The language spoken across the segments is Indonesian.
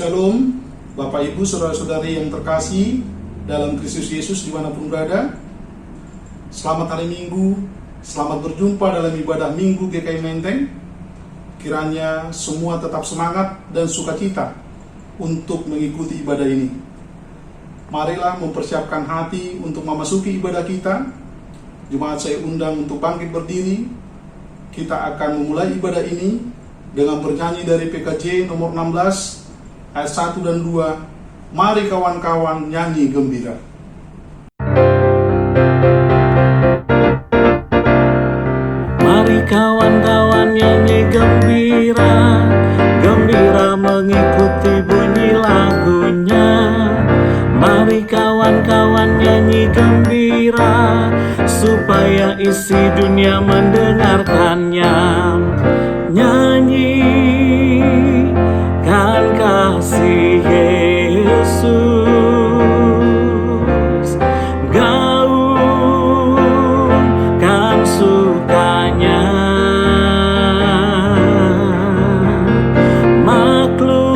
Shalom, Bapak Ibu, Saudara-saudari yang terkasih dalam Kristus Yesus dimanapun berada. Selamat hari Minggu, selamat berjumpa dalam ibadah Minggu GKI Menteng. Kiranya semua tetap semangat dan sukacita untuk mengikuti ibadah ini. Marilah mempersiapkan hati untuk memasuki ibadah kita. Jemaat saya undang untuk bangkit berdiri. Kita akan memulai ibadah ini dengan bernyanyi dari PKJ nomor 16 ayat 1 dan 2. Mari kawan-kawan nyanyi gembira. Mari kawan-kawan nyanyi gembira, gembira mengikuti bunyi lagunya. Mari kawan-kawan nyanyi gembira, supaya isi dunia mendengarkannya. Nyanyi kan kasih Yesus, gaungkan sukanya, maklumkan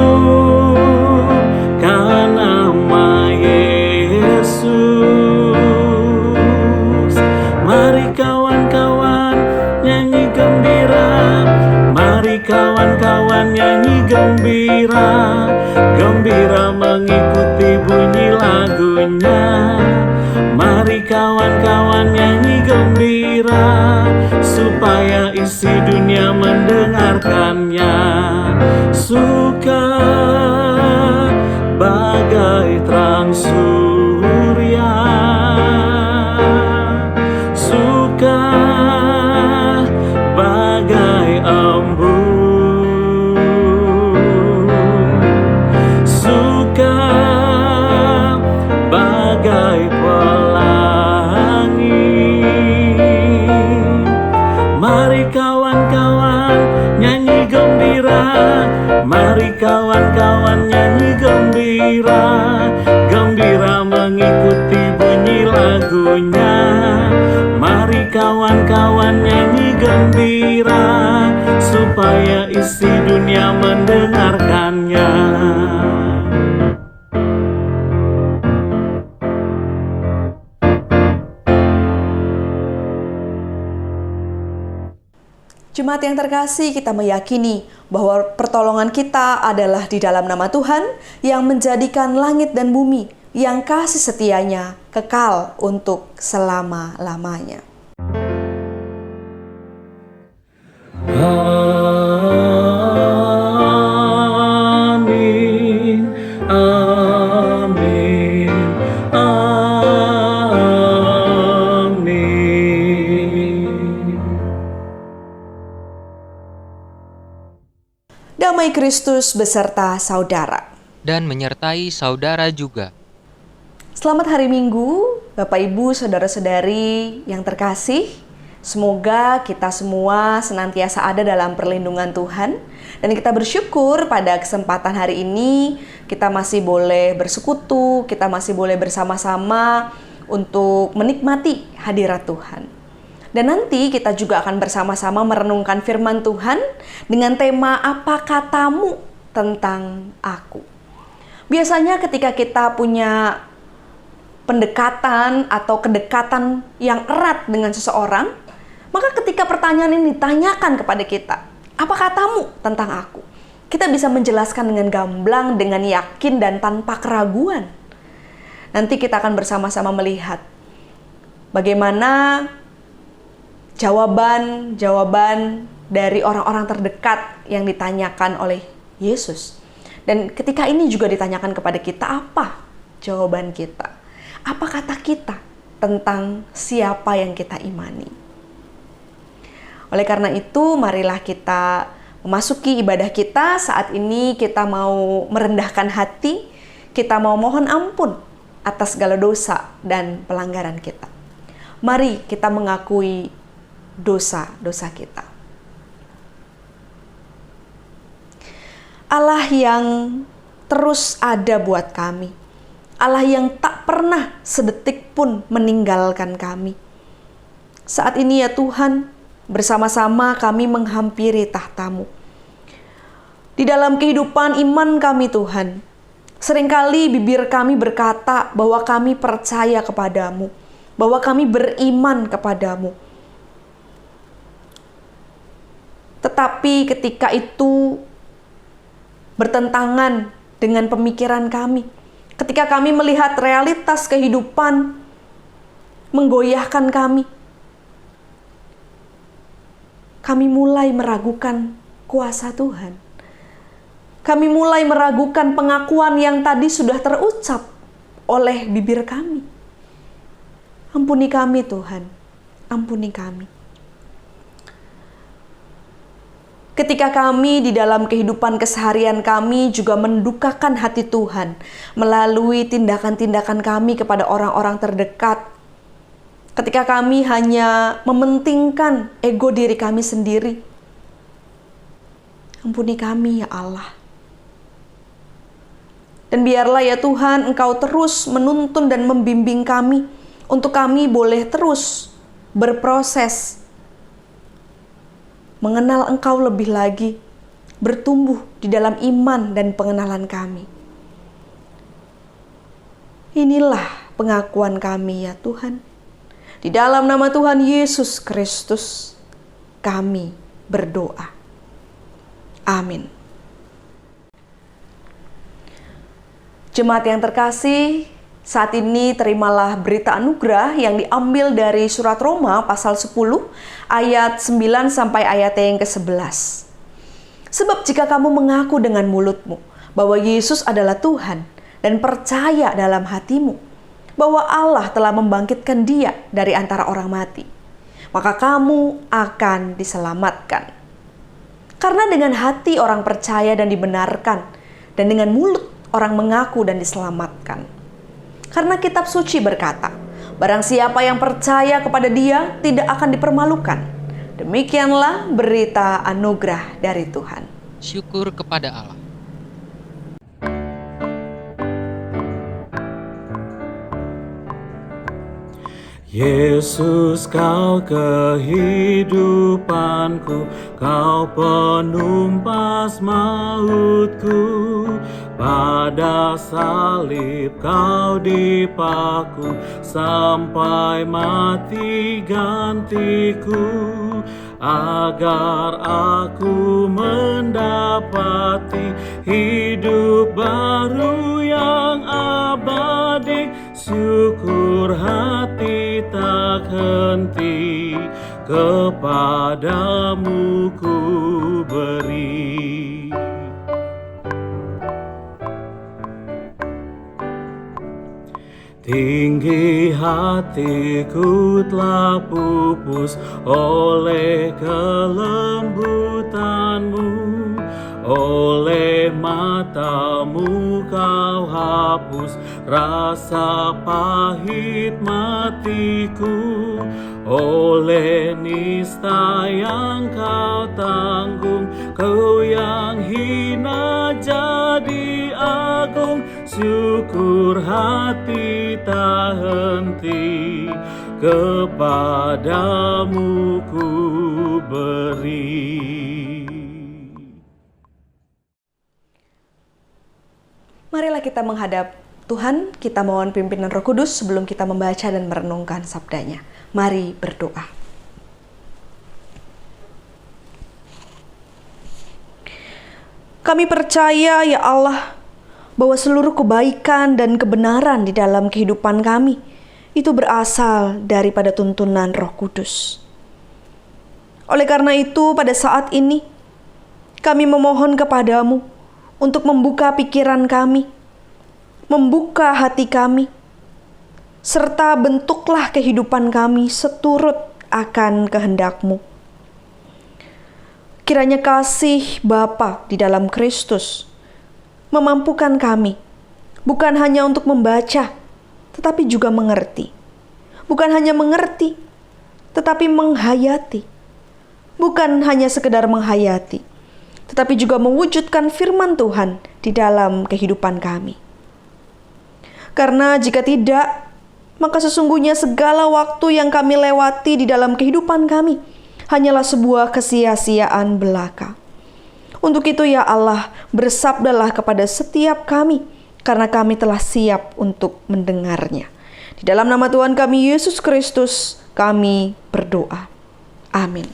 nama Yesus. Mari kawan-kawan nyanyi gembira, mari kawan-kawan nyanyi gembira, gembira mengikuti bunyi lagunya. Mari kawan-kawan nyanyi gembira, supaya isi dunia mendengarkannya. Suka bagai terang surya, suka bagai embun, suka bagai pelangi. Mari kawan-kawan nyanyi gembira, mari kawan-kawan nyanyi gembira, gembira mengikuti bunyi lagunya. Mari kawan-kawan nyanyi gembira, supaya isi dunia mendengarkannya. Jemaat yang terkasih, kita meyakini bahwa pertolongan kita adalah di dalam nama Tuhan yang menjadikan langit dan bumi, yang kasih setianya kekal untuk selama-lamanya. Amin, amin, amin. Damai Kristus beserta saudara. Dan menyertai saudara juga. Selamat hari Minggu, Bapak Ibu, Saudara-saudari yang terkasih. Semoga kita semua senantiasa ada dalam perlindungan Tuhan. Dan kita bersyukur pada kesempatan hari ini kita masih boleh bersekutu, kita masih boleh bersama-sama untuk menikmati hadirat Tuhan. Dan nanti kita juga akan bersama-sama merenungkan firman Tuhan dengan tema apa katamu tentang aku. Biasanya ketika kita punya pendekatan atau kedekatan yang erat dengan seseorang, maka ketika pertanyaan ini ditanyakan kepada kita, apa katamu tentang aku? Kita bisa menjelaskan dengan gamblang, dengan yakin dan tanpa keraguan. Nanti kita akan bersama-sama melihat bagaimana jawaban dari orang-orang terdekat yang ditanyakan oleh Yesus. Dan ketika ini juga ditanyakan kepada kita, apa jawaban kita? Apa kata kita tentang siapa yang kita imani? Oleh karena itu, marilah kita memasuki ibadah kita. Saat ini kita mau merendahkan hati, kita mau mohon ampun atas segala dosa dan pelanggaran kita. Mari kita mengakui dosa-dosa kita. Allah yang terus ada buat kami, Allah yang tak pernah sedetik pun meninggalkan kami. Saat ini ya Tuhan, bersama-sama kami menghampiri tahta-Mu. Di dalam kehidupan iman kami Tuhan, seringkali bibir kami berkata bahwa kami percaya kepadamu, bahwa kami beriman kepadamu. Tetapi ketika itu bertentangan dengan pemikiran kami, ketika kami melihat realitas kehidupan menggoyahkan kami mulai meragukan kuasa Tuhan. Kami mulai meragukan pengakuan yang tadi sudah terucap oleh bibir kami. Ampuni kami Tuhan, ampuni kami. Ketika kami di dalam kehidupan keseharian kami juga mendukakan hati Tuhan melalui tindakan-tindakan kami kepada orang-orang terdekat. Ketika kami hanya mementingkan ego diri kami sendiri. Ampuni kami ya Allah. Dan biarlah ya Tuhan Engkau terus menuntun dan membimbing kami untuk kami boleh terus berproses mengenal Engkau lebih lagi, bertumbuh di dalam iman dan pengenalan kami. Inilah pengakuan kami ya Tuhan. Di dalam nama Tuhan Yesus Kristus kami berdoa. Amin. Jemaat yang terkasih, saat ini terimalah berita anugerah yang diambil dari surat Roma pasal 10 ayat 9 sampai ayat yang ke-11. Sebab jika kamu mengaku dengan mulutmu bahwa Yesus adalah Tuhan dan percaya dalam hatimu bahwa Allah telah membangkitkan Dia dari antara orang mati, maka kamu akan diselamatkan. Karena dengan hati orang percaya dan dibenarkan, dan dengan mulut orang mengaku dan diselamatkan. Karena kitab suci berkata, barang siapa yang percaya kepada Dia tidak akan dipermalukan. Demikianlah berita anugerah dari Tuhan. Syukur kepada Allah. Yesus, Kau kehidupanku, Kau penumpas mautku. Pada salib Kau dipaku, sampai mati gantiku, agar aku mendapati hidup baru yang abadi. Syukur hati tak henti, kepadamu ku beri. Tinggi hatiku telah pupus oleh kelembutanmu, oleh matamu Kau hapus rasa pahit matiku, oleh nista yang Kau tanggung, Kau yang hina jadi agung. Syukur hati tak henti, kepadamu ku beri. Marilah kita menghadap Tuhan, kita mohon pimpinan Roh Kudus sebelum kita membaca dan merenungkan sabdanya. Mari berdoa. Kami percaya ya Allah, bahwa seluruh kebaikan dan kebenaran di dalam kehidupan kami itu berasal daripada tuntunan Roh Kudus. Oleh karena itu, pada saat ini kami memohon kepadamu untuk membuka pikiran kami, membuka hati kami, serta bentuklah kehidupan kami seturut akan kehendak-Mu. Kiranya kasih Bapa di dalam Kristus memampukan kami, bukan hanya untuk membaca, tetapi juga mengerti. Bukan hanya mengerti, tetapi menghayati. Bukan hanya sekedar menghayati, tetapi juga mewujudkan firman Tuhan di dalam kehidupan kami. Karena jika tidak, maka sesungguhnya segala waktu yang kami lewati di dalam kehidupan kami hanyalah sebuah kesia-siaan belaka. Untuk itu ya Allah, bersabdalah kepada setiap kami, karena kami telah siap untuk mendengarnya. Di dalam nama Tuhan kami Yesus Kristus, kami berdoa. Amin.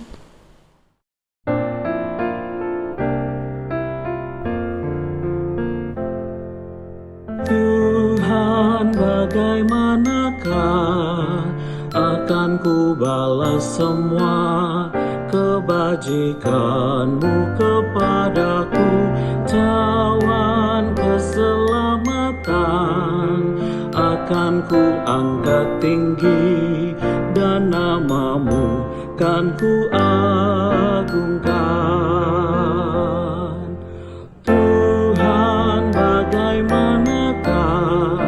Tuhan, bagaimanakah akan ku balas semua kebajikan-Mu kepadaku? Cawan keselamatan akan ku angkat tinggi, dan nama-Mu kan ku agungkan. Tuhan, bagaimanakah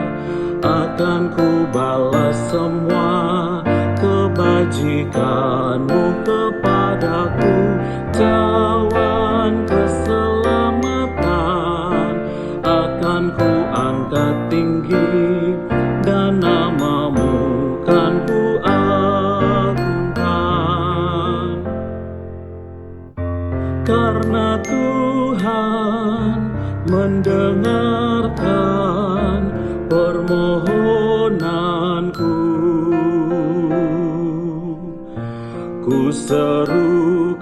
akan ku balas semua kebajikan-Mu kepadaku? Cawan keselamatan akan ku angkat tinggi, dan nama-Mu kan ku agungkan. Karena Tuhan mendengarkan permohonanku, ku serukan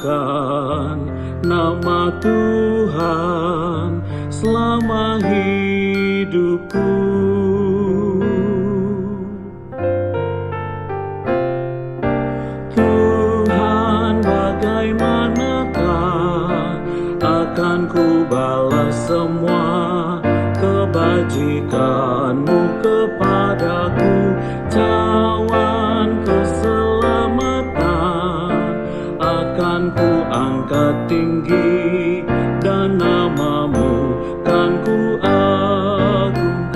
nama Tuhan selama hidupku. Tuhan, bagaimanakah akan ku balas semua kebajikan-Mu kepadaku? Cawan keselamatan akan ku angkat tinggi, dan nama-Mu kan ku agungkan.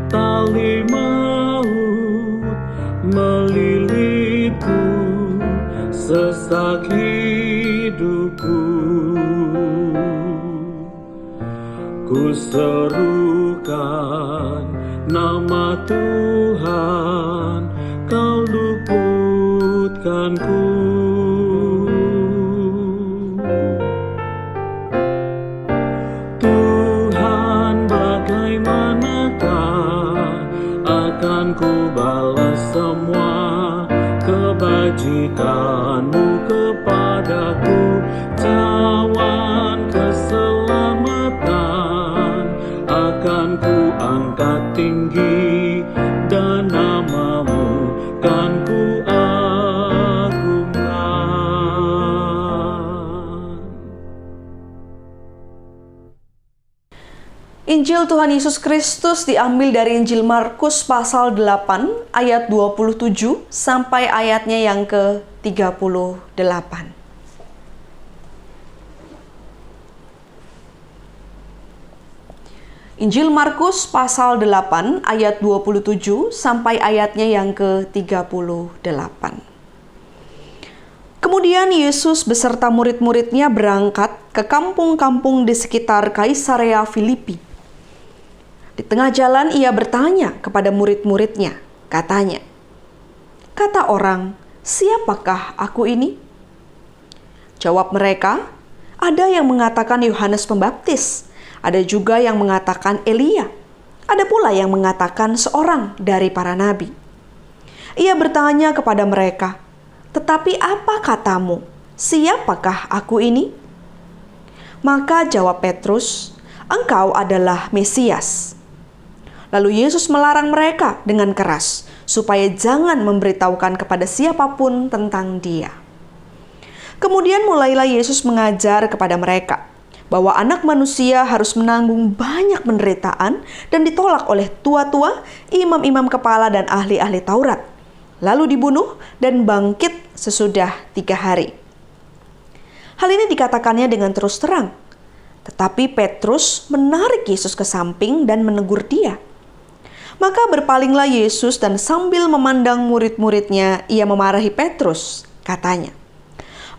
Tali maut melilitku, sesak hidupku, ku serukan nama Tuhan, Kau luputkanku. Tuhan, bagaimanakah akan ku balas semua kebajikan-Mu kepadaku? Cawan keselamatan akan ku angkat tinggi, dan nama-Mu kan ku agungkan. Injil Tuhan Yesus Kristus diambil dari Injil Markus pasal 8 ayat 27 sampai ayatnya yang ke-38. Injil Markus pasal 8 ayat 27 sampai ayatnya yang ke-38. Kemudian Yesus beserta murid-muridnya berangkat ke kampung-kampung di sekitar Kaisarea Filipi. Di tengah jalan ia bertanya kepada murid-muridnya, katanya, "Kata orang, siapakah aku ini?" Jawab mereka, "Ada yang mengatakan Yohanes Pembaptis, ada juga yang mengatakan Elia, ada pula yang mengatakan seorang dari para nabi." Ia bertanya kepada mereka, "Tetapi apa katamu? Siapakah aku ini?" Maka jawab Petrus, "Engkau adalah Mesias." Lalu Yesus melarang mereka dengan keras supaya jangan memberitahukan kepada siapapun tentang Dia. Kemudian mulailah Yesus mengajar kepada mereka bahwa Anak Manusia harus menanggung banyak penderitaan dan ditolak oleh tua-tua, imam-imam kepala dan ahli-ahli Taurat, lalu dibunuh dan bangkit sesudah 3 hari. Hal ini dikatakannya dengan terus terang, tetapi Petrus menarik Yesus ke samping dan menegur dia. Maka berpalinglah Yesus dan sambil memandang murid-muridnya, ia memarahi Petrus, katanya,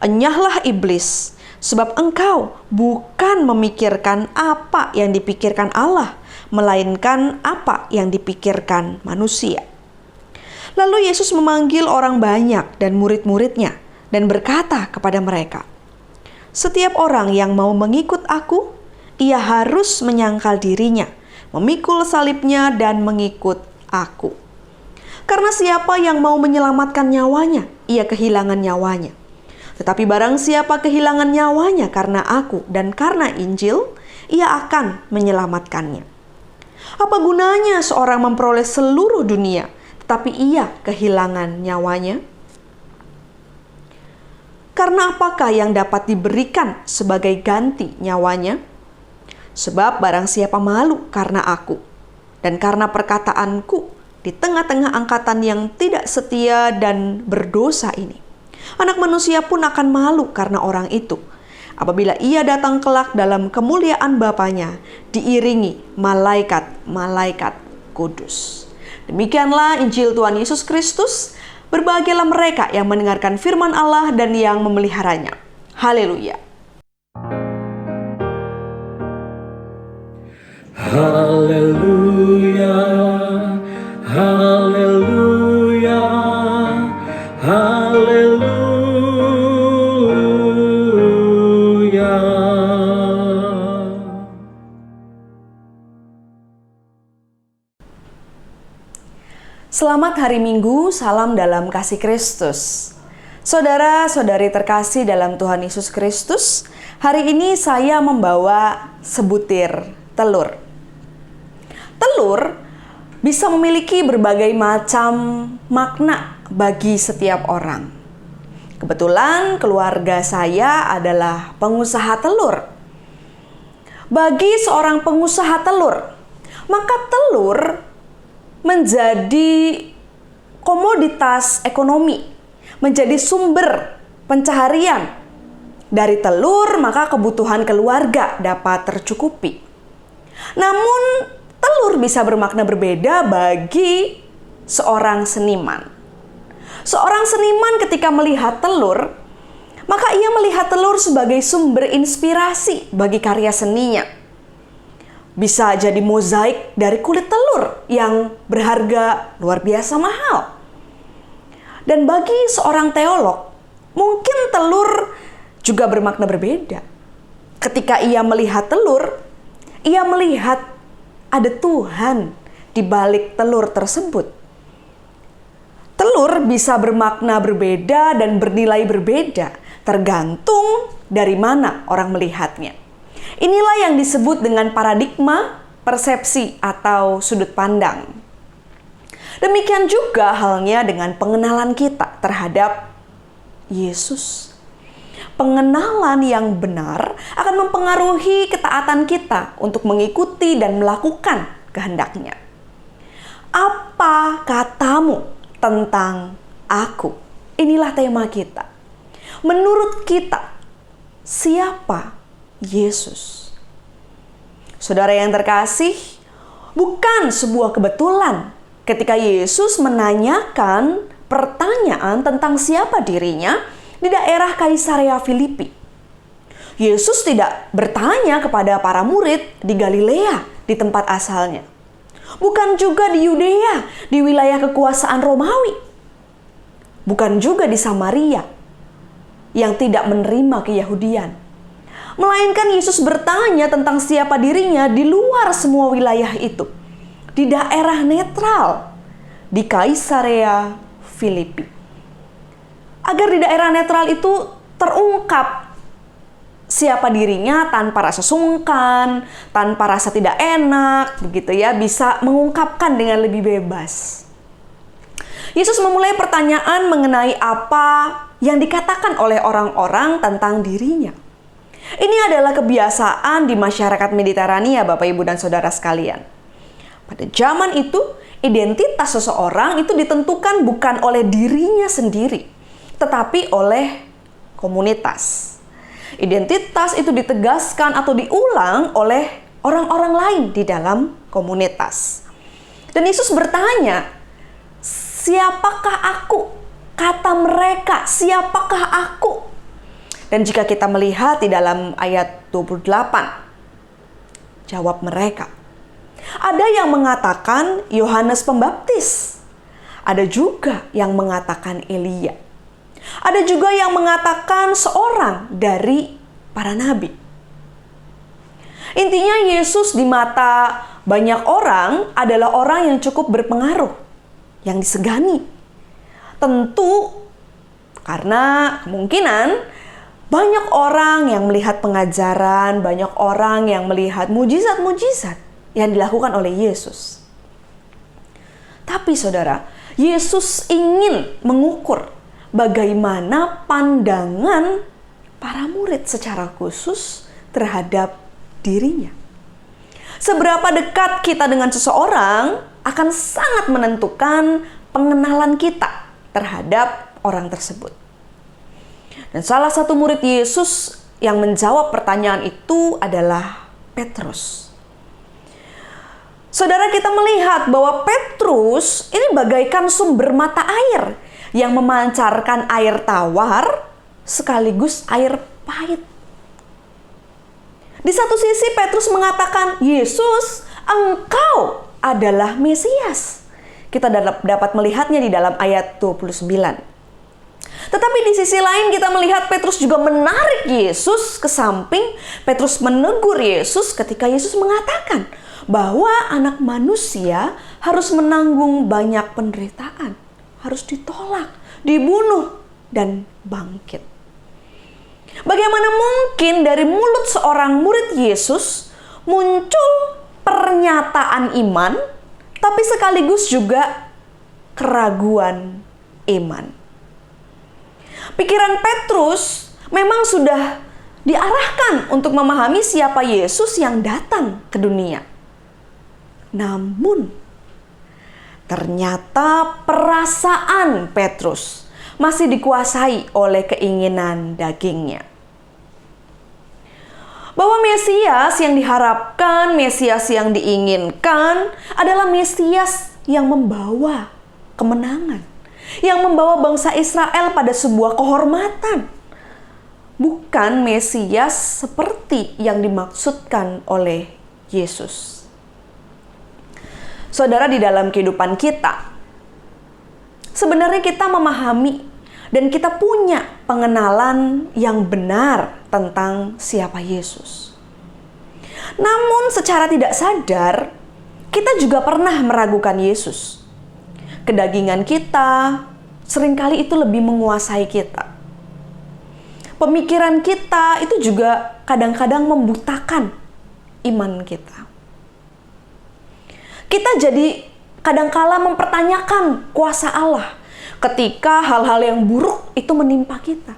"Enyahlah iblis, sebab engkau bukan memikirkan apa yang dipikirkan Allah, melainkan apa yang dipikirkan manusia." Lalu Yesus memanggil orang banyak dan murid-muridnya, dan berkata kepada mereka, "Setiap orang yang mau mengikut aku, ia harus menyangkal dirinya, memikul salibnya dan mengikut aku. Karena siapa yang mau menyelamatkan nyawanya, ia kehilangan nyawanya. Tetapi barang siapa kehilangan nyawanya karena aku dan karena Injil, ia akan menyelamatkannya. Apa gunanya seorang memperoleh seluruh dunia, tetapi ia kehilangan nyawanya? Karena apakah yang dapat diberikan sebagai ganti nyawanya? Sebab barang siapa malu karena aku dan karena perkataanku di tengah-tengah angkatan yang tidak setia dan berdosa ini, Anak Manusia pun akan malu karena orang itu, apabila ia datang kelak dalam kemuliaan Bapanya, diiringi malaikat-malaikat kudus." Demikianlah Injil Tuhan Yesus Kristus. Berbahagialah mereka yang mendengarkan firman Allah dan yang memeliharanya. Haleluya. Haleluya, haleluya, haleluya. Selamat hari Minggu, salam dalam kasih Kristus. Saudara-saudari terkasih dalam Tuhan Yesus Kristus, hari ini saya membawa sebutir telur. Telur bisa memiliki berbagai macam makna bagi setiap orang. Kebetulan keluarga saya adalah pengusaha telur. Bagi seorang pengusaha telur, maka telur menjadi komoditas ekonomi, menjadi sumber pencaharian. Dari telur, maka kebutuhan keluarga dapat tercukupi. Namun, telur bisa bermakna berbeda bagi seorang seniman. Seorang seniman ketika melihat telur, maka ia melihat telur sebagai sumber inspirasi bagi karya seninya. Bisa jadi mozaik dari kulit telur yang berharga luar biasa mahal. Dan bagi seorang teolog, mungkin telur juga bermakna berbeda. Ketika ia melihat telur, ia melihat ada Tuhan di balik telur tersebut. Telur bisa bermakna berbeda dan bernilai berbeda, tergantung dari mana orang melihatnya. Inilah yang disebut dengan paradigma, persepsi, atau sudut pandang. Demikian juga halnya dengan pengenalan kita terhadap Yesus. Pengenalan yang benar akan mempengaruhi ketaatan kita untuk mengikuti dan melakukan kehendak-Nya. Apa katamu tentang aku? Inilah tema kita. Menurut kita, siapa Yesus? Saudara yang terkasih, bukan sebuah kebetulan ketika Yesus menanyakan pertanyaan tentang siapa dirinya di daerah Kaisarea Filipi. Yesus tidak bertanya kepada para murid di Galilea, di tempat asalnya. Bukan juga di Yudea, di wilayah kekuasaan Romawi. Bukan juga di Samaria, yang tidak menerima keyahudian. Melainkan Yesus bertanya tentang siapa dirinya di luar semua wilayah itu. Di daerah netral, di Kaisarea Filipi. Agar di daerah netral itu terungkap siapa dirinya tanpa rasa sungkan, tanpa rasa tidak enak, begitu ya, bisa mengungkapkan dengan lebih bebas. Yesus memulai pertanyaan mengenai apa yang dikatakan oleh orang-orang tentang dirinya. Ini adalah kebiasaan di masyarakat Mediterania, Bapak, Ibu, dan Saudara sekalian. Pada zaman itu, identitas seseorang itu ditentukan bukan oleh dirinya sendiri, tetapi oleh komunitas. Identitas itu ditegaskan atau diulang oleh orang-orang lain di dalam komunitas. Dan Yesus bertanya, siapakah aku? Kata mereka, siapakah aku? Dan jika kita melihat di dalam ayat 28, jawab mereka. Ada yang mengatakan Yohanes Pembaptis. Ada juga yang mengatakan Elia. Ada juga yang mengatakan seorang dari para nabi. Intinya Yesus di mata banyak orang adalah orang yang cukup berpengaruh, yang disegani. Tentu karena kemungkinan banyak orang yang melihat pengajaran, banyak orang yang melihat mujizat-mujizat yang dilakukan oleh Yesus. Tapi saudara, Yesus ingin mengukur bagaimana pandangan para murid secara khusus terhadap dirinya. Seberapa dekat kita dengan seseorang akan sangat menentukan pengenalan kita terhadap orang tersebut. Dan salah satu murid Yesus yang menjawab pertanyaan itu adalah Petrus. Saudara, kita melihat bahwa Petrus ini bagaikan sumber mata air yang memancarkan air tawar sekaligus air pahit. Di satu sisi Petrus mengatakan, Yesus, engkau adalah Mesias. Kita dapat melihatnya di dalam ayat 29. Tetapi di sisi lain kita melihat Petrus juga menarik Yesus ke samping. Petrus menegur Yesus ketika Yesus mengatakan bahwa anak manusia harus menanggung banyak penderitaan. Harus ditolak, dibunuh, dan bangkit. Bagaimana mungkin dari mulut seorang murid Yesus muncul pernyataan iman, tapi sekaligus juga keraguan iman? Pikiran Petrus memang sudah diarahkan untuk memahami siapa Yesus yang datang ke dunia. Namun, ternyata perasaan Petrus masih dikuasai oleh keinginan dagingnya. Bahwa Mesias yang diharapkan, Mesias yang diinginkan adalah Mesias yang membawa kemenangan, yang membawa bangsa Israel pada sebuah kehormatan. Bukan Mesias seperti yang dimaksudkan oleh Yesus. Saudara, di dalam kehidupan kita, sebenarnya kita memahami dan kita punya pengenalan yang benar tentang siapa Yesus. Namun secara tidak sadar, kita juga pernah meragukan Yesus. Kedagingan kita seringkali itu lebih menguasai kita. Pemikiran kita itu juga kadang-kadang membutakan iman kita. Kita jadi kadangkala mempertanyakan kuasa Allah ketika hal-hal yang buruk itu menimpa kita.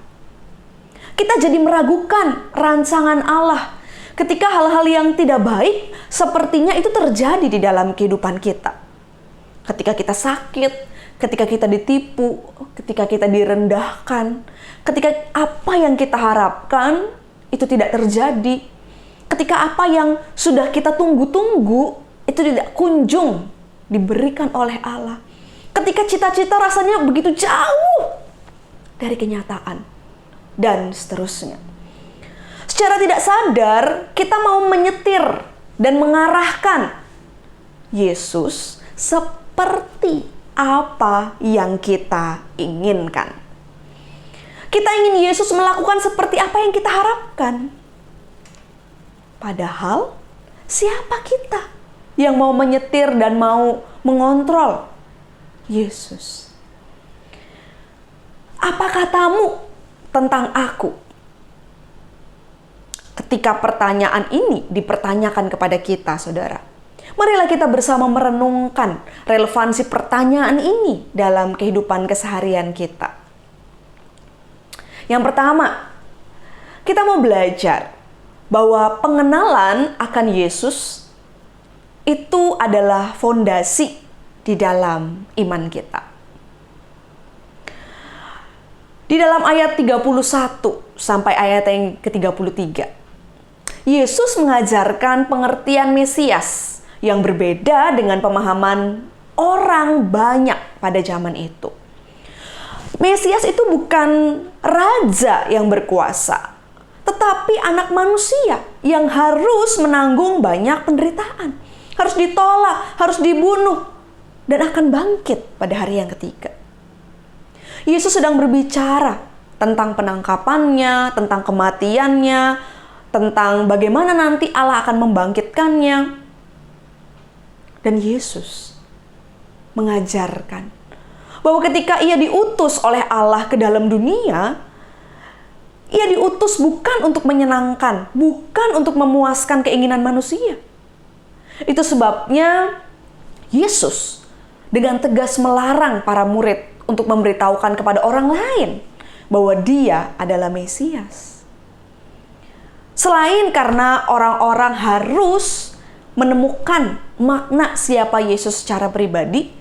Kita jadi meragukan rancangan Allah ketika hal-hal yang tidak baik sepertinya itu terjadi di dalam kehidupan kita. Ketika kita sakit, ketika kita ditipu, ketika kita direndahkan, ketika apa yang kita harapkan itu tidak terjadi, ketika apa yang sudah kita tunggu-tunggu itu tidak kunjung diberikan oleh Allah. Ketika cita-cita rasanya begitu jauh dari kenyataan. Dan seterusnya. Secara tidak sadar, kita mau menyetir dan mengarahkan Yesus seperti apa yang kita inginkan. Kita ingin Yesus melakukan seperti apa yang kita harapkan. Padahal, siapa kita yang mau menyetir dan mau mengontrol Yesus? Apa katamu tentang aku? Ketika pertanyaan ini dipertanyakan kepada kita, saudara, marilah kita bersama merenungkan relevansi pertanyaan ini dalam kehidupan keseharian kita. Yang pertama, kita mau belajar bahwa pengenalan akan Yesus itu adalah fondasi di dalam iman kita. Di dalam ayat 31 sampai ayat yang ke-33, Yesus mengajarkan pengertian Mesias yang berbeda dengan pemahaman orang banyak pada zaman itu. Mesias itu bukan raja yang berkuasa, tetapi anak manusia yang harus menanggung banyak penderitaan, harus ditolak, harus dibunuh, dan akan bangkit pada hari yang ketiga. Yesus sedang berbicara tentang penangkapannya, tentang kematiannya, tentang bagaimana nanti Allah akan membangkitkannya. Dan Yesus mengajarkan bahwa ketika ia diutus oleh Allah ke dalam dunia, ia diutus bukan untuk menyenangkan, bukan untuk memuaskan keinginan manusia. Itu sebabnya Yesus dengan tegas melarang para murid untuk memberitahukan kepada orang lain bahwa dia adalah Mesias. Selain karena orang-orang harus menemukan makna siapa Yesus secara pribadi,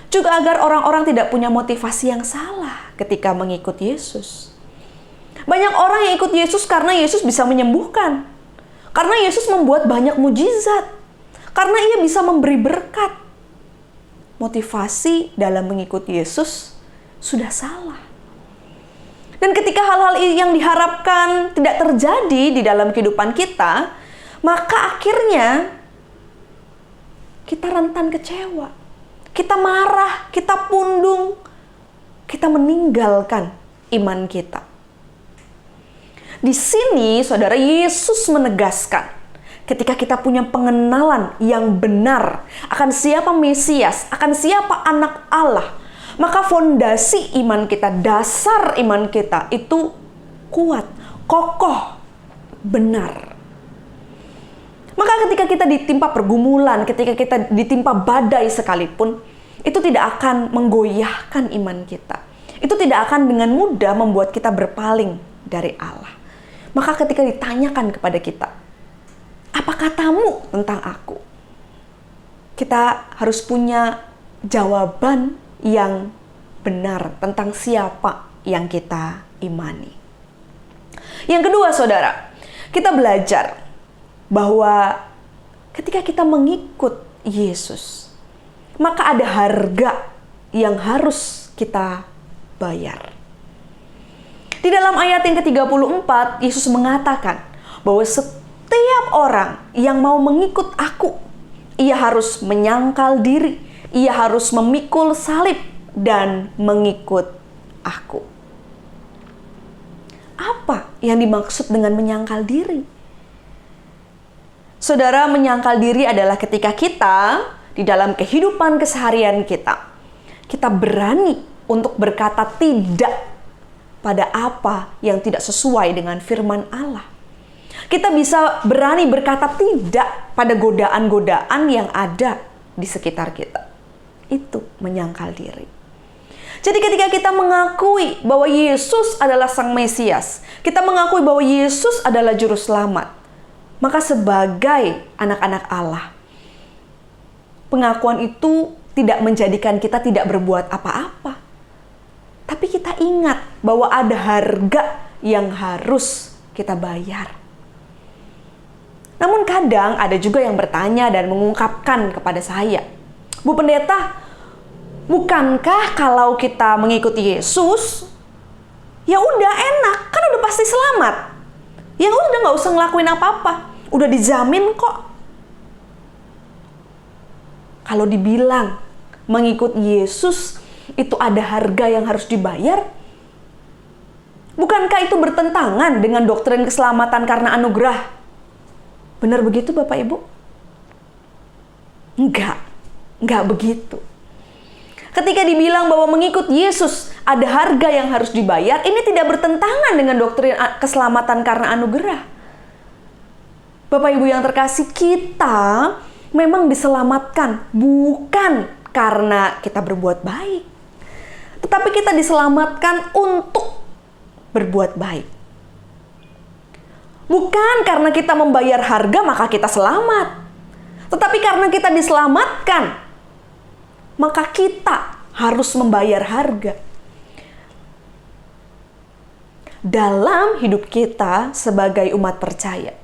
juga agar orang-orang tidak punya motivasi yang salah ketika mengikut Yesus. Banyak orang yang ikut Yesus karena Yesus bisa menyembuhkan. Karena Yesus membuat banyak mujizat. Karena ia bisa memberi berkat. Motivasi dalam mengikut Yesus sudah salah. Dan ketika hal-hal yang diharapkan tidak terjadi di dalam kehidupan kita, maka akhirnya kita rentan kecewa. Kita marah, kita pundung, kita meninggalkan iman kita. Di sini, saudara, Yesus menegaskan, ketika kita punya pengenalan yang benar akan siapa Mesias, akan siapa anak Allah, maka fondasi iman kita, dasar iman kita itu kuat, kokoh, benar. Maka ketika kita ditimpa pergumulan, ketika kita ditimpa badai sekalipun, itu tidak akan menggoyahkan iman kita. Itu tidak akan dengan mudah membuat kita berpaling dari Allah. Maka ketika ditanyakan kepada kita, apa katamu tentang aku? Kita harus punya jawaban yang benar tentang siapa yang kita imani. Yang kedua, saudara, kita belajar bahwa ketika kita mengikut Yesus, maka ada harga yang harus kita bayar. Di dalam ayat yang ke-34, Yesus mengatakan bahwa setiap orang yang mau mengikut aku, ia harus menyangkal diri, ia harus memikul salib dan mengikut aku. Apa yang dimaksud dengan menyangkal diri? Saudara, menyangkal diri adalah ketika kita di dalam kehidupan keseharian kita berani untuk berkata tidak pada apa yang tidak sesuai dengan firman Allah. Kita bisa berani berkata tidak pada godaan-godaan yang ada di sekitar kita. Itu menyangkal diri. Jadi ketika kita mengakui bahwa Yesus adalah Sang Mesias, kita mengakui bahwa Yesus adalah Juru Selamat, maka sebagai anak-anak Allah, pengakuan itu tidak menjadikan kita tidak berbuat apa-apa. Tapi kita ingat bahwa ada harga yang harus kita bayar. Namun kadang ada juga yang bertanya dan mengungkapkan kepada saya, Bu Pendeta, bukankah kalau kita mengikuti Yesus, ya udah enak, kan udah pasti selamat. Ya udah nggak usah ngelakuin apa-apa, udah dijamin kok. Kalau dibilang mengikut Yesus itu ada harga yang harus dibayar, bukankah itu bertentangan dengan doktrin keselamatan karena anugerah? Benar begitu Bapak Ibu? Enggak begitu. Ketika dibilang bahwa mengikut Yesus ada harga yang harus dibayar, ini tidak bertentangan dengan doktrin keselamatan karena anugerah. Bapak Ibu yang terkasih, kita memang diselamatkan bukan karena kita berbuat baik, tetapi kita diselamatkan untuk berbuat baik. Bukan karena kita membayar harga maka kita selamat, tetapi karena kita diselamatkan, maka kita harus membayar harga. Dalam hidup kita sebagai umat percaya,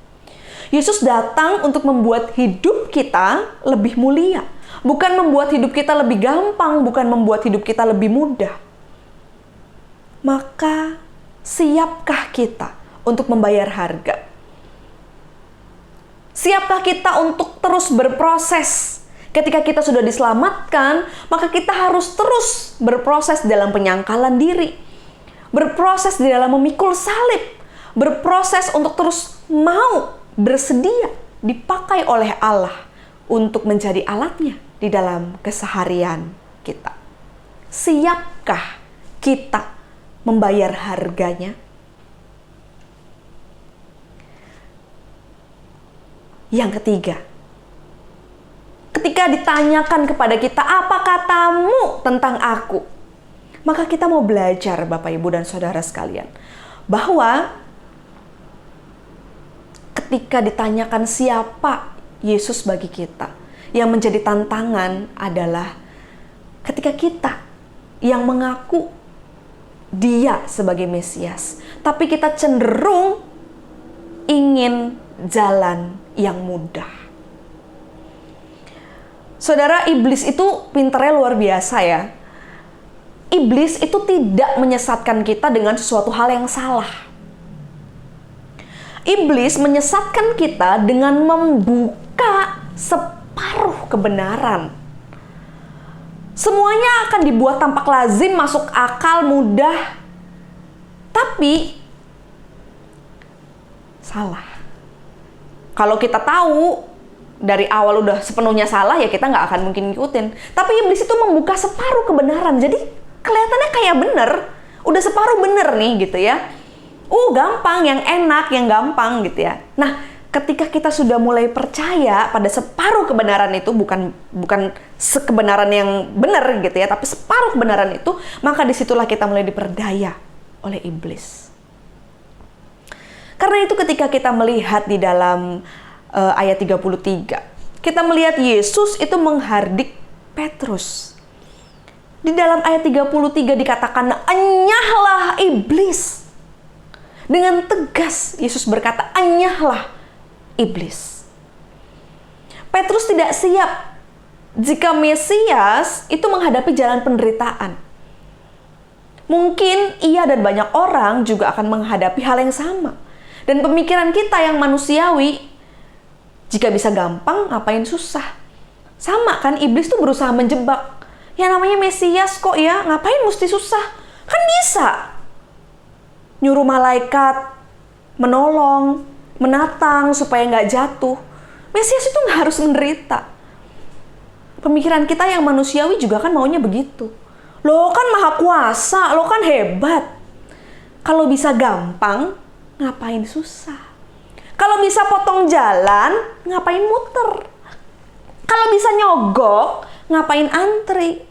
Yesus datang untuk membuat hidup kita lebih mulia. Bukan membuat hidup kita lebih gampang, bukan membuat hidup kita lebih mudah. Maka, siapkah kita untuk membayar harga? Siapkah kita untuk terus berproses? Ketika kita sudah diselamatkan, maka kita harus terus berproses dalam penyangkalan diri, berproses di dalam memikul salib, berproses untuk terus mau bersedia dipakai oleh Allah untuk menjadi alatnya di dalam keseharian kita. Siapkah kita membayar harganya? Yang ketiga, ketika ditanyakan kepada kita, apa katamu tentang aku? Maka kita mau belajar, Bapak, Ibu, dan Saudara sekalian, bahwa ketika ditanyakan siapa Yesus bagi kita, yang menjadi tantangan adalah ketika kita yang mengaku Dia sebagai Mesias, tapi kita cenderung ingin jalan yang mudah. Saudara, iblis itu pinternya luar biasa ya. Iblis itu tidak menyesatkan kita dengan sesuatu hal yang salah. Iblis menyesatkan kita dengan membuka separuh kebenaran. Semuanya akan dibuat tampak lazim, masuk akal, mudah. Tapi salah. Kalau kita tahu dari awal udah sepenuhnya salah, ya kita nggak akan mungkin ngikutin. Tapi iblis itu membuka separuh kebenaran. Jadi kelihatannya kayak bener. Udah separuh bener nih gitu ya. Gampang, yang enak, yang gampang gitu ya. Nah, ketika kita sudah mulai percaya pada separuh kebenaran itu, bukan kebenaran yang benar gitu ya, tapi separuh kebenaran itu, maka disitulah kita mulai diperdaya oleh iblis. Karena itu ketika kita melihat di dalam ayat 33, kita melihat Yesus itu menghardik Petrus. Di dalam ayat 33 dikatakan, "Enyahlah iblis." Dengan tegas Yesus berkata, "Enyahlah iblis." Petrus tidak siap jika Mesias itu menghadapi jalan penderitaan. Mungkin ia dan banyak orang juga akan menghadapi hal yang sama. Dan pemikiran kita yang manusiawi, jika bisa gampang, ngapain susah? Sama kan, iblis tuh berusaha menjebak. Ya namanya Mesias kok ya, ngapain mesti susah? Kan bisa. Nyuruh malaikat menolong, menatang supaya nggak jatuh. Mesias itu nggak harus menderita. Pemikiran kita yang manusiawi juga kan maunya begitu. Lo kan maha kuasa, lo kan hebat. Kalau bisa gampang, ngapain susah? Kalau bisa potong jalan, ngapain muter? Kalau bisa nyogok, ngapain antri?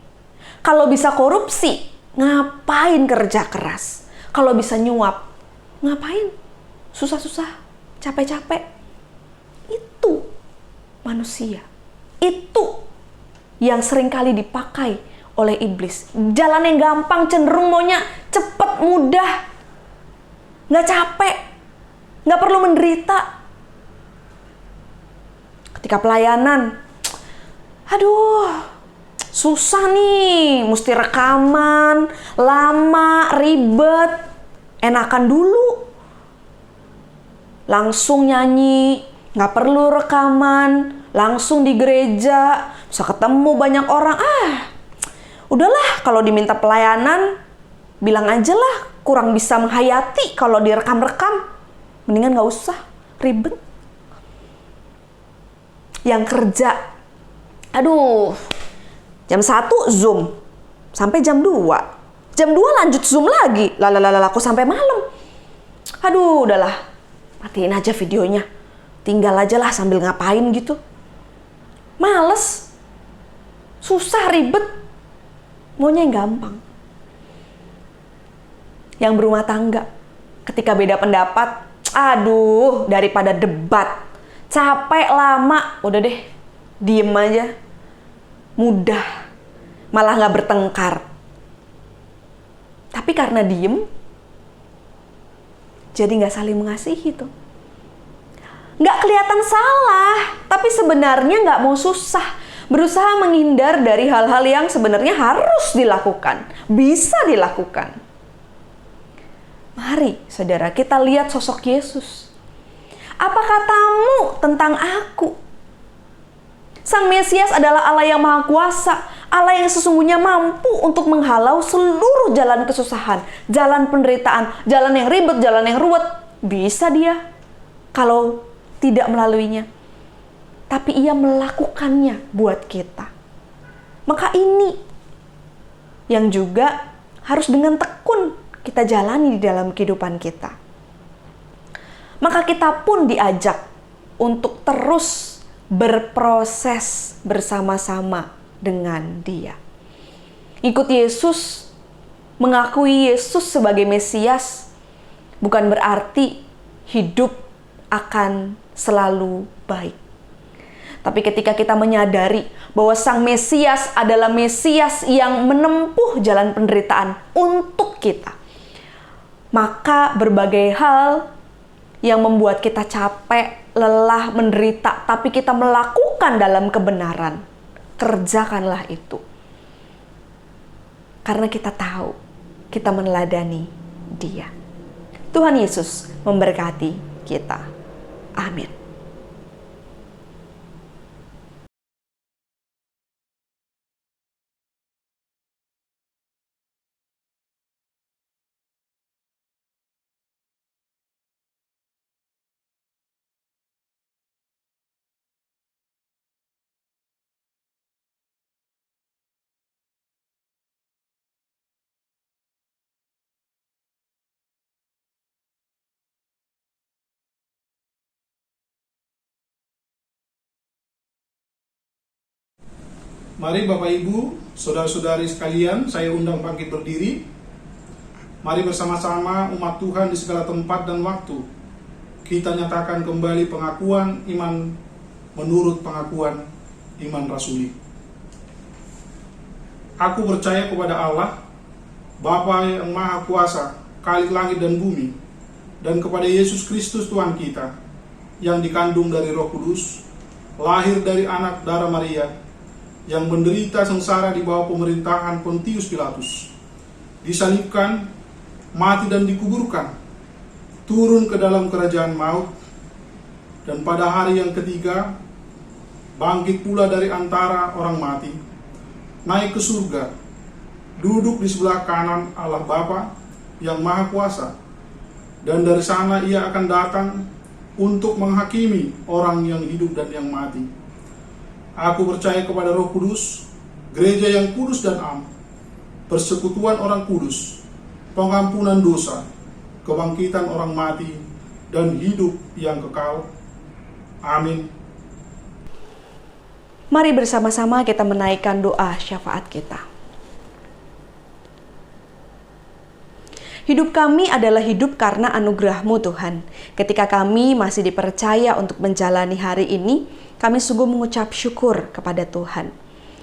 Kalau bisa korupsi, ngapain kerja keras? Kalau bisa nyuap, ngapain susah-susah, capek-capek? Itu manusia. Itu yang seringkali dipakai oleh iblis. Jalan yang gampang, cenderung maunya cepet, mudah, nggak capek, nggak perlu menderita. Ketika pelayanan, aduh, susah nih, mesti rekaman, lama, ribet, enakan dulu. Langsung nyanyi, nggak perlu rekaman, langsung di gereja, bisa ketemu banyak orang. Udahlah, kalau diminta pelayanan, bilang aja lah, kurang bisa menghayati kalau direkam-rekam. Mendingan nggak usah, ribet. Yang kerja, aduh, jam 1 Zoom, sampai jam 2. Jam 2 lanjut Zoom lagi, aku sampai malam. Aduh, udahlah, matiin aja videonya. Tinggal aja lah sambil ngapain gitu. Males, susah, ribet, maunya yang gampang. Yang berumah tangga, ketika beda pendapat, aduh, daripada debat, capek, lama, udah deh, diem aja, mudah, malah nggak bertengkar. Tapi karena diem, jadi nggak saling mengasihi tuh. Nggak kelihatan salah, tapi sebenarnya nggak mau susah, berusaha menghindar dari hal-hal yang sebenarnya harus dilakukan, bisa dilakukan. Mari, saudara, kita lihat sosok Yesus. Apa katamu tentang aku? Sang Mesias adalah Allah yang Maha Kuasa, Allah yang sesungguhnya mampu untuk menghalau seluruh jalan kesusahan, jalan penderitaan, jalan yang ribet, jalan yang ruwet. Bisa dia kalau tidak melaluinya. Tapi ia melakukannya buat kita. Maka ini yang juga harus dengan tekun kita jalani di dalam kehidupan kita. Maka kita pun diajak untuk terus berproses bersama-sama dengan Dia. Ikut Yesus, mengakui Yesus sebagai Mesias, bukan berarti hidup akan selalu baik. Tapi ketika kita menyadari bahwa Sang Mesias adalah Mesias yang menempuh jalan penderitaan untuk kita, maka berbagai hal yang membuat kita capek, lelah, menderita, tapi kita melakukan dalam kebenaran, kerjakanlah itu. Karena kita tahu, kita meneladani Dia. Tuhan Yesus memberkati kita. Amin. Mari Bapak Ibu, saudara-saudari sekalian, saya undang bangkit berdiri. Mari bersama-sama umat Tuhan di segala tempat dan waktu, kita nyatakan kembali pengakuan iman menurut pengakuan iman rasuli. Aku percaya kepada Allah, Bapa yang Maha Kuasa, Khalik langit dan bumi, dan kepada Yesus Kristus Tuhan kita, yang dikandung dari Roh Kudus, lahir dari anak darah Maria, yang menderita sengsara di bawah pemerintahan Pontius Pilatus, disalibkan, mati dan dikuburkan, turun ke dalam kerajaan maut, dan pada hari yang ketiga, bangkit pula dari antara orang mati, naik ke surga, duduk di sebelah kanan Allah Bapa yang Maha Kuasa, dan dari sana ia akan datang untuk menghakimi orang yang hidup dan yang mati. Aku percaya kepada Roh Kudus, gereja yang kudus dan am, persekutuan orang kudus, pengampunan dosa, kebangkitan orang mati, dan hidup yang kekal. Amin. Mari bersama-sama kita menaikkan doa syafaat kita. Hidup kami adalah hidup karena anugerah-Mu Tuhan. Ketika kami masih dipercaya untuk menjalani hari ini, kami sungguh mengucap syukur kepada Tuhan.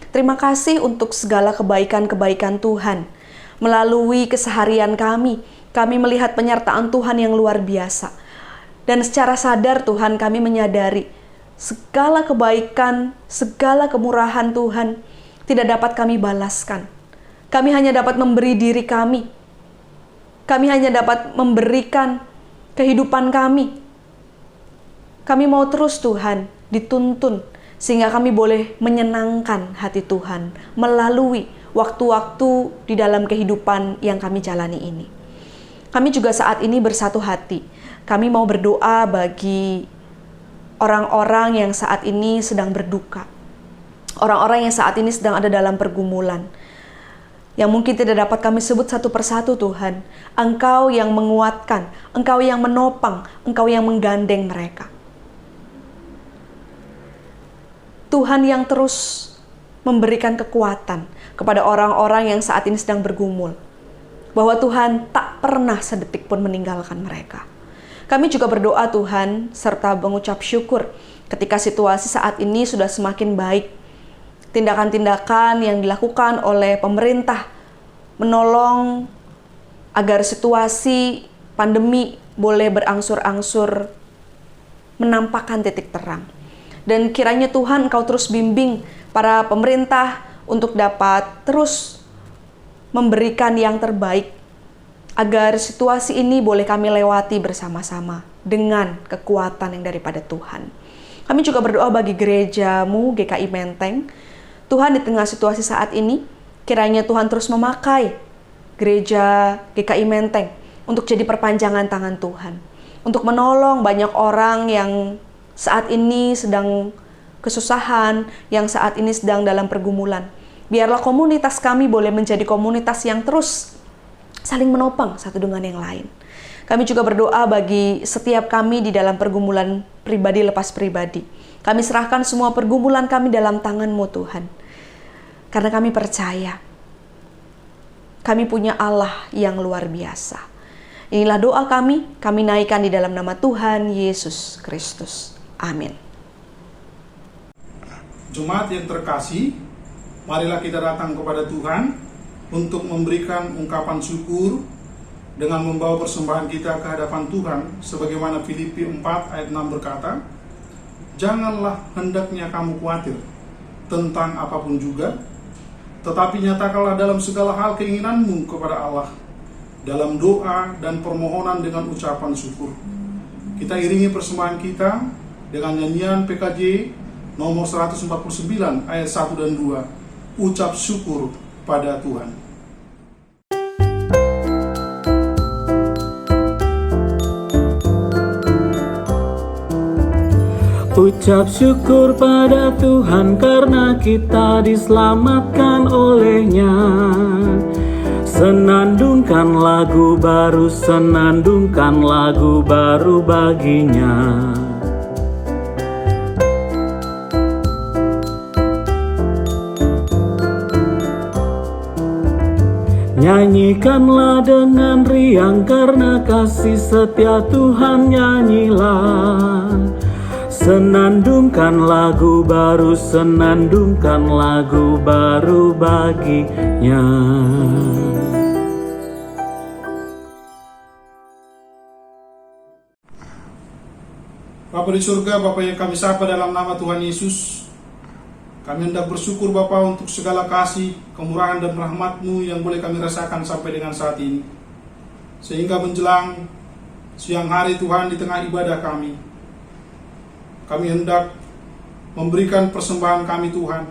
Terima kasih untuk segala kebaikan-kebaikan Tuhan. Melalui keseharian kami melihat penyertaan Tuhan yang luar biasa. Dan secara sadar Tuhan kami menyadari segala kebaikan, segala kemurahan Tuhan tidak dapat kami balaskan. Kami hanya dapat memberi diri kami. Kami hanya dapat memberikan kehidupan kami. Kami mau terus Tuhan dituntun sehingga kami boleh menyenangkan hati Tuhan melalui waktu-waktu di dalam kehidupan yang kami jalani ini. Kami juga saat ini bersatu hati. Kami mau berdoa bagi orang-orang yang saat ini sedang berduka. Orang-orang yang saat ini sedang ada dalam pergumulan. Yang mungkin tidak dapat kami sebut satu persatu Tuhan. Engkau yang menguatkan, Engkau yang menopang, Engkau yang menggandeng mereka. Tuhan yang terus memberikan kekuatan kepada orang-orang yang saat ini sedang bergumul. Bahwa Tuhan tak pernah sedetik pun meninggalkan mereka. Kami juga berdoa Tuhan serta mengucap syukur ketika situasi saat ini sudah semakin baik. Tindakan-tindakan yang dilakukan oleh pemerintah menolong agar situasi pandemi boleh berangsur-angsur menampakkan titik terang. Dan kiranya Tuhan Engkau terus bimbing para pemerintah untuk dapat terus memberikan yang terbaik agar situasi ini boleh kami lewati bersama-sama dengan kekuatan yang daripada Tuhan. Kami juga berdoa bagi gerejamu GKI Menteng. Tuhan, di tengah situasi saat ini, kiranya Tuhan terus memakai gereja GKI Menteng untuk jadi perpanjangan tangan Tuhan, untuk menolong banyak orang yang saat ini sedang kesusahan, yang saat ini sedang dalam pergumulan. Biarlah komunitas kami boleh menjadi komunitas yang terus saling menopang satu dengan yang lain. Kami juga berdoa bagi setiap kami di dalam pergumulan pribadi lepas pribadi. Kami serahkan semua pergumulan kami dalam tangan-Mu Tuhan. Karena kami percaya, kami punya Allah yang luar biasa. Inilah doa kami naikkan di dalam nama Tuhan Yesus Kristus. Amin. Jemaat yang terkasih, marilah kita datang kepada Tuhan untuk memberikan ungkapan syukur dengan membawa persembahan kita ke hadapan Tuhan, sebagaimana Filipi 4 ayat 6 berkata, "Janganlah hendaknya kamu khawatir tentang apapun juga, tetapi nyatakanlah dalam segala hal keinginanmu kepada Allah, dalam doa dan permohonan dengan ucapan syukur." Kita iringi persembahan kita dengan nyanyian PKJ nomor 149 ayat 1 dan 2, ucap syukur pada Tuhan. Ucap syukur pada Tuhan karena kita diselamatkan oleh-Nya. Senandungkan lagu baru, senandungkan lagu baru baginya. Nyanyikanlah dengan riang karena kasih setia Tuhan, nyanyilah. Senandungkan lagu baru, senandungkan lagu baru baginya. Bapa di surga, Bapa yang kami sapa dalam nama Tuhan Yesus, kami hendak bersyukur Bapa untuk segala kasih, kemurahan dan rahmat-Mu yang boleh kami rasakan sampai dengan saat ini. Sehingga menjelang siang hari Tuhan, di tengah ibadah kami hendak memberikan persembahan kami Tuhan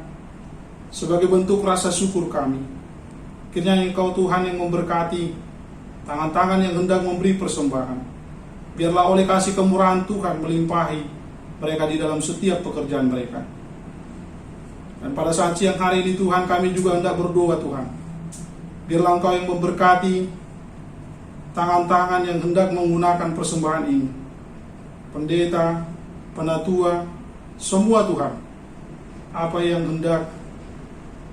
sebagai bentuk rasa syukur kami. Kiranya Engkau Tuhan yang memberkati tangan-tangan yang hendak memberi persembahan. Biarlah oleh kasih kemurahan Tuhan melimpahi mereka di dalam setiap pekerjaan mereka. Dan pada saat siang hari ini Tuhan, kami juga hendak berdoa Tuhan, biarlah Engkau yang memberkati tangan-tangan yang hendak menggunakan persembahan ini. Pendeta, penatua, semua Tuhan, apa yang hendak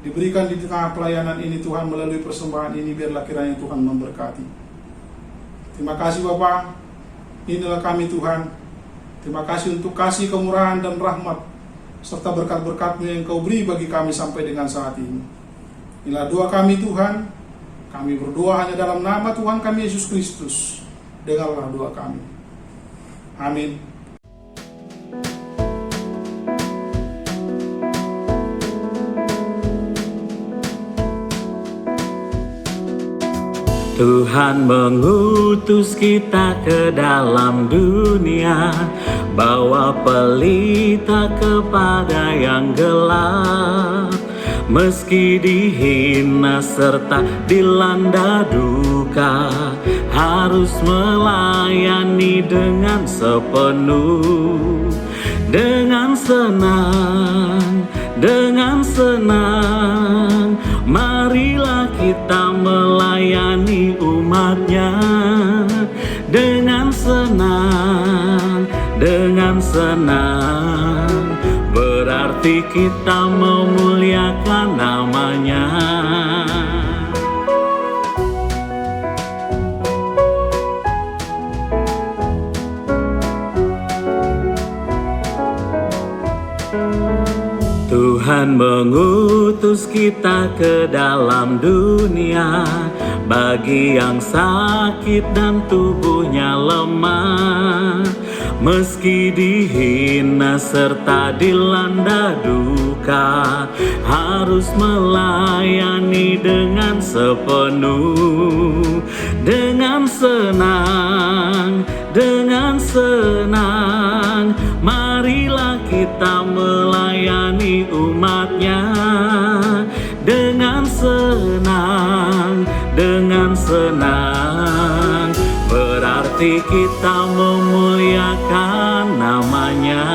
diberikan di tengah pelayanan ini Tuhan melalui persembahan ini, biarlah kiranya Tuhan memberkati. Terima kasih Bapa, inilah kami Tuhan. Terima kasih untuk kasih kemurahan dan rahmat serta berkat-berkat-Mu yang Kau beri bagi kami sampai dengan saat ini. Inilah doa kami Tuhan. Kami berdoa hanya dalam nama Tuhan kami Yesus Kristus. Dengarlah doa kami. Amin. Tuhan mengutus kita ke dalam dunia, bawa pelita kepada yang gelap. Meski dihina serta dilanda duka, harus melayani dengan sepenuh. Dengan senang, marilah kita melayani umat-Nya. Dengan senang, berarti kita memuliakan nama-Nya. Tuhan mengutus kita ke dalam dunia, bagi yang sakit dan tubuhnya lemah. Meski dihina serta dilanda duka, harus melayani dengan sepenuh. Dengan senang, marilah kita kita melayani umatnya dengan senang, berarti kita memuliakan namanya.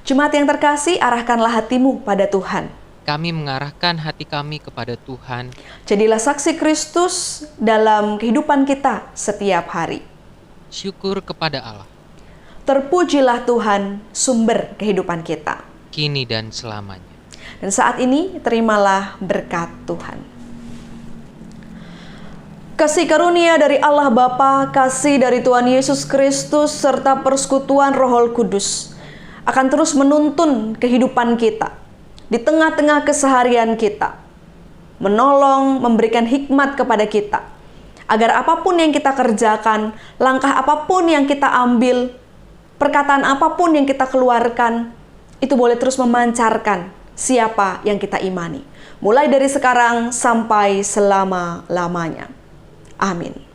Jemaat yang terkasih, arahkanlah hatimu pada Tuhan. Kami mengarahkan hati kami kepada Tuhan. Jadilah saksi Kristus dalam kehidupan kita setiap hari. Syukur kepada Allah, Terpujilah Tuhan, sumber kehidupan kita. kini dan selamanya. Dan saat ini, terimalah berkat Tuhan. Kasih karunia dari Allah Bapa, kasih dari Tuhan Yesus Kristus, serta persekutuan Roh Kudus akan terus menuntun kehidupan kita di tengah-tengah keseharian kita, menolong, memberikan hikmat kepada kita, agar apapun yang kita kerjakan, langkah apapun yang kita ambil, perkataan apapun yang kita keluarkan, itu boleh terus memancarkan siapa yang kita imani, mulai dari sekarang sampai selama-lamanya. Amin.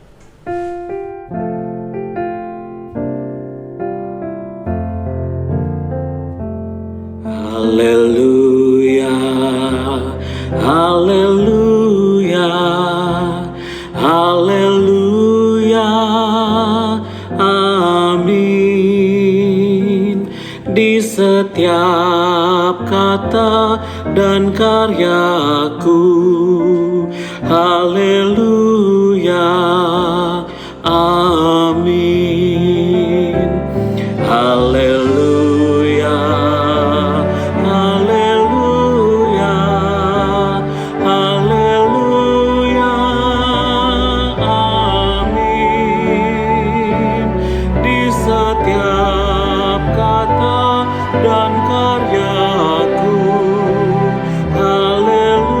Haleluya, haleluya, haleluya, amin. Di setiap kata dan karyaku, haleluya, amin. Haleluya, haleluya, haleluya, amin. Di setiap kata dan karyaku, haleluya, amin.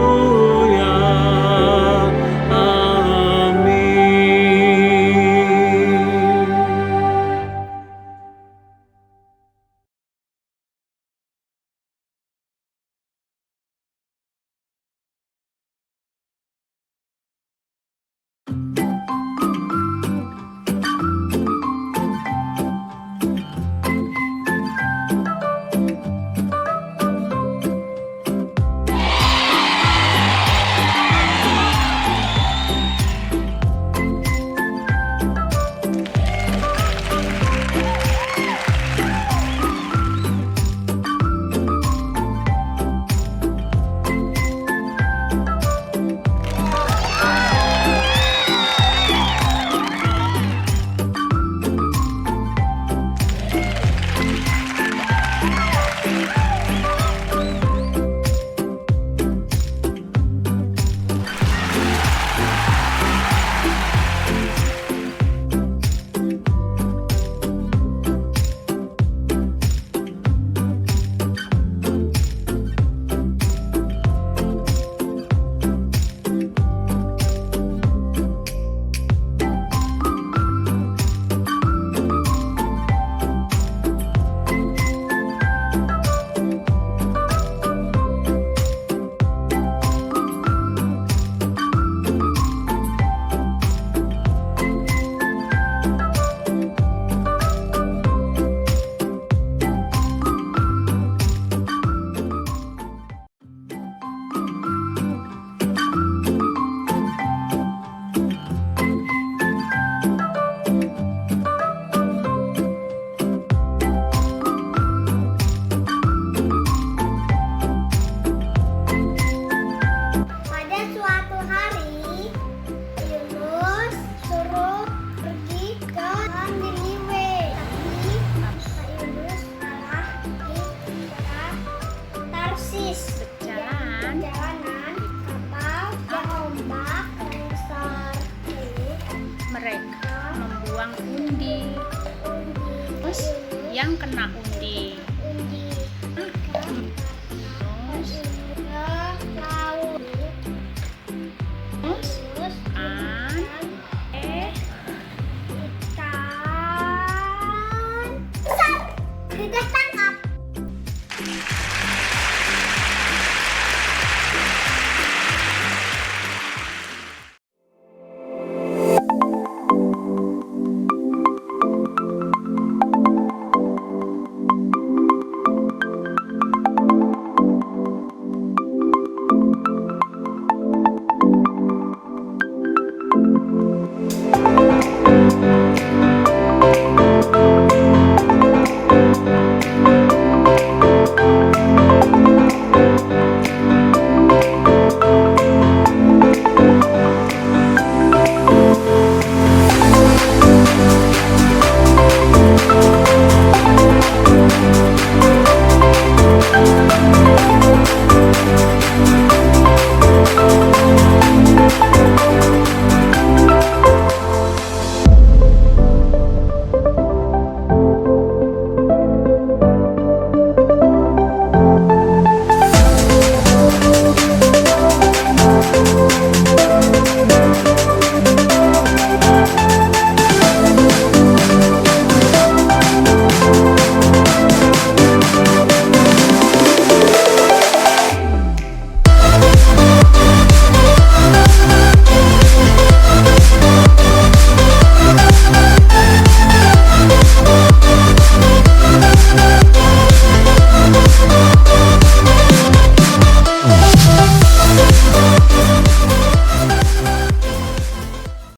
Pada suatu hari, Yunus suruh pergi ke Niniwe. Tapi Pak Yunus malah pergi ke Tarsis. Perjalanan kapal yang ombak yang besar. Mereka membuang undi. Terus yang kena undi